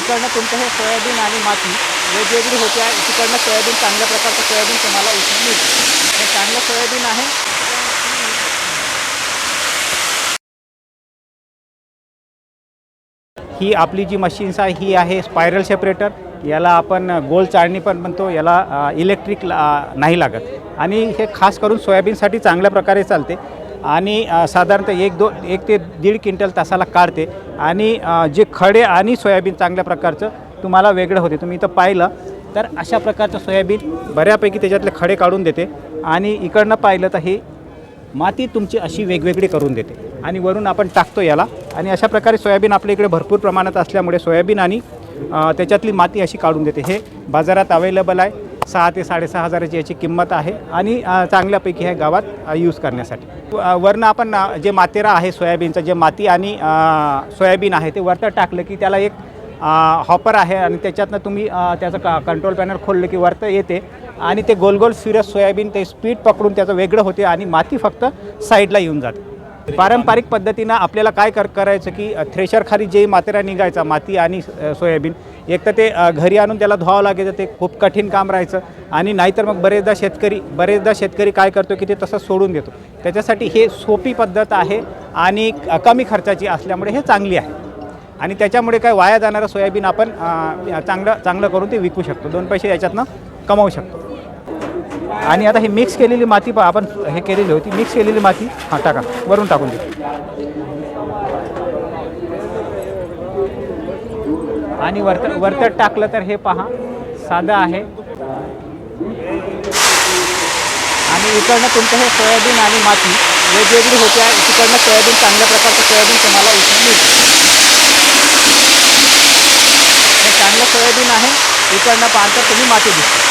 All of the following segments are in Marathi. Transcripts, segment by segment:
इकडनं तुमचं हे सोयाबीन आणि माती वेगवेगळी होते आहे. तिकडनं सोयाबीन चांगल्या प्रकारचं सोयाबीन तुम्हाला इथून मिळतं. हे चांगलं सोयाबीन आहे. ही आपली जी मशीन्स आहे ही आहे स्पायरल सेपरेटर. याला आपण गोल चाळणी पण म्हणतो. याला इलेक्ट्रिक नाही लागत आणि हे खास करून सोयाबीनसाठी चांगल्या प्रकारे चालते आणि साधारणतः 1 ते 1.5 क्विंटल तासाला काढते आणि जे खडे आणि सोयाबीन चांगल्या प्रकारचं तुम्हाला वेगळं होते. तुम्ही इथं पाहिलं तर अशा प्रकारचं सोयाबीन बऱ्यापैकी त्याच्यातले खडे काढून देते आणि इकडनं पाहिलं तर हे माती तुमची अशी वेगवेगळी करून देते आणि वरून आपण टाकतो याला आणि अशा प्रकारे सोयाबीन आपल्या इकडे भरपूर प्रमाणात असल्यामुळे सोयाबीन आणि त्याच्यातली माती अशी काढून देते. हे बाजारात अवेलेबल आहे. 6 ते 6.5 हजाराची याची किंमत आहे आणि चांगल्यापैकी हे गावात यूज करण्यासाठी. वरनं आपण जे मातेरा आहे सोयाबीनचं जे माती आणि सोयाबीन आहे ते वरतं टाकलं की त्याला एक हॉपर आहे आणि त्याच्यातनं तुम्ही त्याचं कंट्रोल पॅनल खोललं की वरतं येते आणि ते गोल गोल फिरत सोयाबीन ते स्पीड पकडून त्याचं वेगळं होते आणि माती फक्त साईडला येऊन जाते. पारंपरिक पद्धतीनं आपल्याला काय करायचं की थ्रेशर खाली जे मातेरा निघायचा माती आणि सोयाबीन एक तर ते घरी आणून त्याला धुवावं लागायचं. ते खूप कठीण काम राहायचं आणि नाहीतर मग बरेचदा शेतकरी काय करतो की ते तसं सोडून देतो. त्याच्यासाठी हे सोपी पद्धत आहे आणि कमी खर्चाची असल्यामुळे हे चांगली आहे आणि त्याच्यामुळे काय वाया जाणारं सोयाबीन आपण चांगलं करून ते विकू शकतो. 2 पैसे याच्यातनं कमावू शकतो. आणि आता हे मिक्स केलेली माती आपण हे केलेली होती मिक्स केलेली माती टाका वरून टाकून दे आणि वरतं टाकलं तर हे पहा साधं आहे आणि इकडनं तुमचं हे सोयाबीन आणि माती वेगवेगळी होते आहे. तिकडनं सोयाबीन चांगल्या प्रकारचं सोयाबीन तुम्हाला इथून मिळतं. हे चांगलं सोयाबीन आहे. इकडनं पाहता तुम्ही माती दिसते.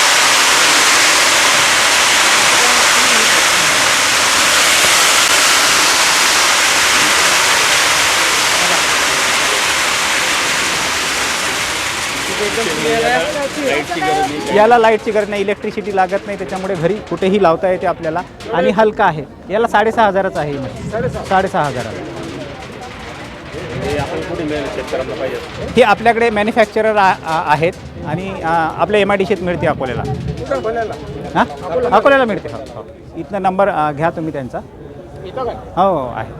याला लाईटची गरज नाही. इलेक्ट्रिसिटी लागत नाही. त्याच्यामुळे घरी कुठेही लावता येते आपल्याला आणि हलका आहे. याला 6.5 हजाराचं आहे. 6.5 हजाराचं हे आपल्याकडे मॅन्युफॅक्चरर आहेत आणि आपल्या MIDCत मिळते. अकोल्याला हां अकोल्याला मिळते. हो इथनं नंबर घ्या तुम्ही त्यांचा. हो आहे.